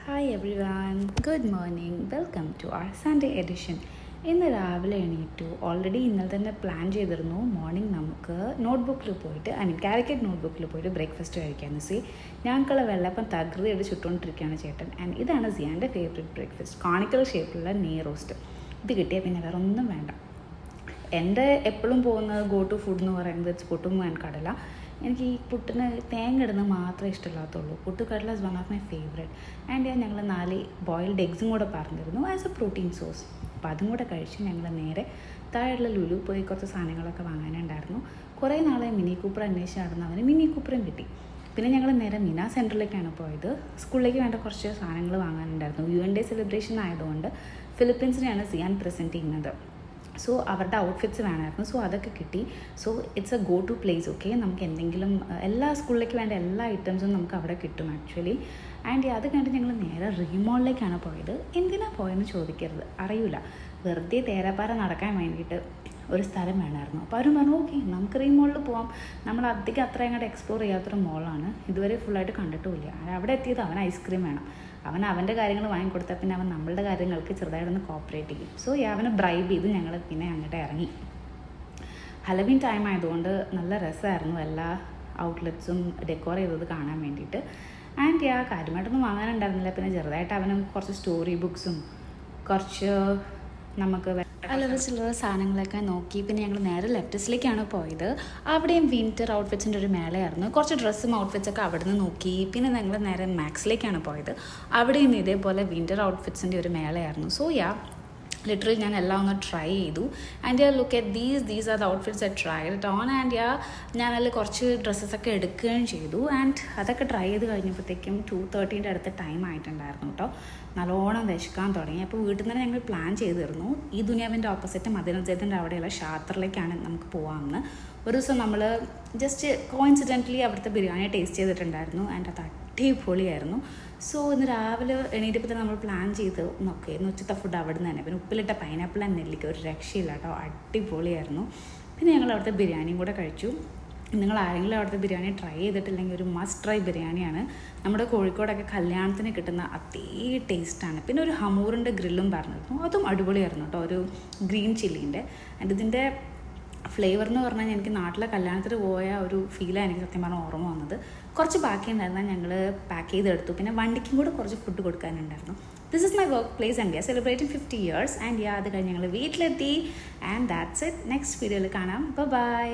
Hi everyone, good morning. Welcome to our Sunday edition. ഇന്ന് രാവിലെ എണീറ്റു. ഓൾറെഡി ഇന്നലെ തന്നെ പ്ലാൻ ചെയ്തിരുന്നു മോർണിംഗ് നമുക്ക് നോട്ട്ബുക്കിൽ പോയിട്ട് കാലിക്കറ്റ് നോട്ട്ബുക്കിൽ പോയിട്ട് ബ്രേക്ക്ഫാസ്റ്റ് കഴിക്കാമെന്ന്. ഞങ്ങൾക്കുള്ള വെള്ളപ്പം തകൃതിയായിട്ട് ചുട്ടുകൊണ്ടിരിക്കുകയാണ് ചേട്ടൻ. ആൻഡ് ഇതാണ് സിയാൻ്റെ ഫേവറേറ്റ് ബ്രേക്ക്ഫാസ്റ്റ്, കോണിക്കൽ ഷേപ്പിലുള്ള നെയ് റോസ്റ്റ്. ഇത് കിട്ടിയാൽ പിന്നെ വേറെ ഒന്നും വേണ്ട. എൻ്റെ എപ്പോഴും പോകുന്ന ഗോ ടു ഫുഡ് എന്ന് പറയുന്നത് പുട്ടും കടല. എനിക്ക് ഈ പുട്ടിന് തേങ്ങ ഇടുന്നത് മാത്രമേ ഇഷ്ടമില്ലാത്തുള്ളൂ. പുട്ട് കടല is one of my favourite. And ഞങ്ങൾ 4 ബോയിൽഡ് എഗ്സും കൂടെ പറഞ്ഞിരുന്നു ആസ് എ പ്രോട്ടീൻ സോഴ്സ്. അപ്പോൾ അതും കൂടെ കഴിച്ച് ഞങ്ങൾ നേരെ താഴെയുള്ള ലുലു പോയി കുറച്ച് സാധനങ്ങളൊക്കെ വാങ്ങാനുണ്ടായിരുന്നു. കുറേ നാളെ മിനി കൂപ്പർ അന്വേഷിച്ച് നടന്നവന് മിനി കൂപ്പറും കിട്ടി. പിന്നെ ഞങ്ങൾ നേരെ മിന സെൻറ്ററിലേക്കാണ് പോയത്. സ്കൂളിലേക്ക് വേണ്ട കുറച്ച് സാധനങ്ങൾ വാങ്ങാനുണ്ടായിരുന്നു. UN Day സെലിബ്രേഷൻ ആയതുകൊണ്ട് ഫിലിപ്പീൻസിനെയാണ് സിയാൻ പ്രസൻറ്റ് ചെയ്യുന്നത്. സോ അവരുടെ ഔട്ട്ഫിറ്റ്സ് വേണമായിരുന്നു. സോ അതൊക്കെ കിട്ടി. So it's a go to place. Okay, നമുക്ക് എന്തെങ്കിലും എല്ലാ സ്കൂളിലേക്ക് വേണ്ട എല്ലാ ഐറ്റംസും നമുക്ക് അവിടെ കിട്ടും ആക്ച്വലി. ആൻഡ് അത് കണ്ടിട്ട് ഞങ്ങൾ നേരെ റീമോളിലേക്കാണ് പോയത്. എന്തിനാണ് പോയെന്ന് ചോദിക്കരുത്, അറിയില്ല. വെറുതെ തേരാപ്പാറ നടക്കാൻ വേണ്ടിയിട്ട് ഒരു സ്ഥലം വേണമായിരുന്നു. അപ്പോൾ അവരും പറഞ്ഞു ഓക്കെ നമുക്ക് റീമോളിൽ പോവാം. നമ്മൾ അധികം അത്ര അങ്ങോട്ട് എക്സ്പ്ലോർ ചെയ്യാത്തൊരു മോളാണ്, ഇതുവരെ ഫുള്ളായിട്ട് കണ്ടിട്ടുമില്ല. അവിടെ എത്തിയത് അവൻ ഐസ്ക്രീം വേണം. അവൻ്റെ കാര്യങ്ങൾ വാങ്ങിക്കൊടുത്താൽ പിന്നെ അവൻ നമ്മളുടെ കാര്യങ്ങൾക്ക് ചെറുതായിട്ടൊന്ന് കോപ്പറേറ്റ് ചെയ്യും. സോ അവനെ ബ്രൈബ് ചെയ്ത് ഞങ്ങൾ പിന്നെ അങ്ങോട്ട് ഇറങ്ങി. ഹലവീൻ ടൈം ആയതുകൊണ്ട് നല്ല രസമായിരുന്നു എല്ലാ ഔട്ട്ലെറ്റ്സും ഡെക്കോർ ചെയ്തത് കാണാൻ വേണ്ടിയിട്ട്. ആൻഡ് കാര്യമായിട്ടൊന്നും വാങ്ങാനുണ്ടായിരുന്നില്ല. പിന്നെ ചെറുതായിട്ട് അവനും കുറച്ച് സ്റ്റോറി ബുക്സും കുറച്ച് നമുക്ക് അല്ലറ ചില്ലറ സാധനങ്ങളൊക്കെ നോക്കി. പിന്നെ ഞങ്ങൾ നേരെ ലെഫ്റ്റസിലേക്കാണ് പോയത്. അവിടെയും വിൻ്റർ ഔട്ട്ഫിറ്റ്സിൻ്റെ ഒരു മേളയായിരുന്നു. കുറച്ച് ഡ്രസ്സും ഔട്ട്ഫിറ്റ്സൊക്കെ അവിടെ നിന്ന് നോക്കി. പിന്നെ ഞങ്ങൾ നേരെ മാക്സിലേക്കാണ് പോയത്. അവിടെയും ഇതേപോലെ വിൻ്റർ ഔട്ട്ഫിറ്റ്സിൻ്റെ ഒരു മേളയായിരുന്നു. സോ ലിറ്ററലി ഞാൻ എല്ലാം ഒന്ന് ട്രൈ ചെയ്തു. And look at these are the outfits I tried it on. And ഞാനതിൽ കുറച്ച് ഡ്രസ്സസൊക്കെ എടുക്കുകയും ചെയ്തു. ആൻഡ് അതൊക്കെ ട്രൈ ചെയ്ത് കഴിഞ്ഞപ്പോഴത്തേക്കും 2:30 അടുത്ത ടൈം ആയിട്ടുണ്ടായിരുന്നു കേട്ടോ. നല്ലോണം വിശക്കാൻ തുടങ്ങി. അപ്പോൾ വീട്ടിൽ നിന്ന് ഞങ്ങൾ പ്ലാൻ ചെയ്തിരുന്നു ഈ ദുനിയാവിൻ്റെ ഓപ്പോസിറ്റ് മദീനജേദിൻ്റെ അവിടെയുള്ള ഷാത്തറിലേക്കാണ് നമുക്ക് പോകാമെന്ന്. ഒരു ദിവസം നമ്മൾ ജസ്റ്റ് കോയിൻസിഡൻ്റലി അവിടുത്തെ ബിരിയാണി ടേസ്റ്റ് ചെയ്തിട്ടുണ്ടായിരുന്നു. ആൻഡ് അത് അടിപൊളിയായിരുന്നു. സോ ഇന്ന് രാവിലെ എണീറ്റപ്പോൾ തന്നെ നമ്മൾ പ്ലാൻ ചെയ്ത് നോക്കിയിരുന്നു ഉച്ചത്തെ ഫുഡ് അവിടെ നിന്ന് തന്നെ. പിന്നെ ഉപ്പിലിട്ട പൈനാപ്പിൾ ആൻഡ് നെല്ലിക്ക ഒരു രക്ഷയില്ല കേട്ടോ, അടിപൊളിയായിരുന്നു. പിന്നെ ഞങ്ങൾ അവിടുത്തെ ബിരിയാണിയും കൂടെ കഴിച്ചു. നിങ്ങൾ ആരെങ്കിലും അവിടുത്തെ ബിരിയാണി ട്രൈ ചെയ്തിട്ടില്ലെങ്കിൽ ഒരു മസ്റ്റ് ട്രൈ ബിരിയാണിയാണ്. നമ്മുടെ കോഴിക്കോടൊക്കെ കല്യാണത്തിന് കിട്ടുന്ന അതേ ടേസ്റ്റാണ്. പിന്നെ ഒരു ഹമൂറിൻ്റെ ഗ്രില്ലും പറഞ്ഞിരുന്നു, അതും അടിപൊളിയായിരുന്നു കേട്ടോ, ഒരു ഗ്രീൻ ചില്ലീൻ്റെ. ആൻഡ് ഇതിൻ്റെ ഫ്ലേവർ എന്ന് പറഞ്ഞാൽ എനിക്ക് നാട്ടിലെ കല്യാണത്തിന് പോയ ഒരു ഫീലാണ് എനിക്ക് സത്യം പറഞ്ഞാൽ ഓർമ്മ വന്നത്. കുറച്ച് ബാക്കിയുണ്ടായിരുന്നാൽ ഞങ്ങൾ പാക്ക് ചെയ്തെടുത്തു. പിന്നെ വണ്ടിക്കും കൂടെ കുറച്ച് ഫുഡ് കൊടുക്കാനുണ്ടായിരുന്നു. This is my work place and celebrating 50 years. ആൻഡ് അത് കഴിഞ്ഞ് ഞങ്ങൾ വീട്ടിലെത്തി. And that's it. നെക്സ്റ്റ് വീഡിയോയിൽ കാണാം. ബൈ.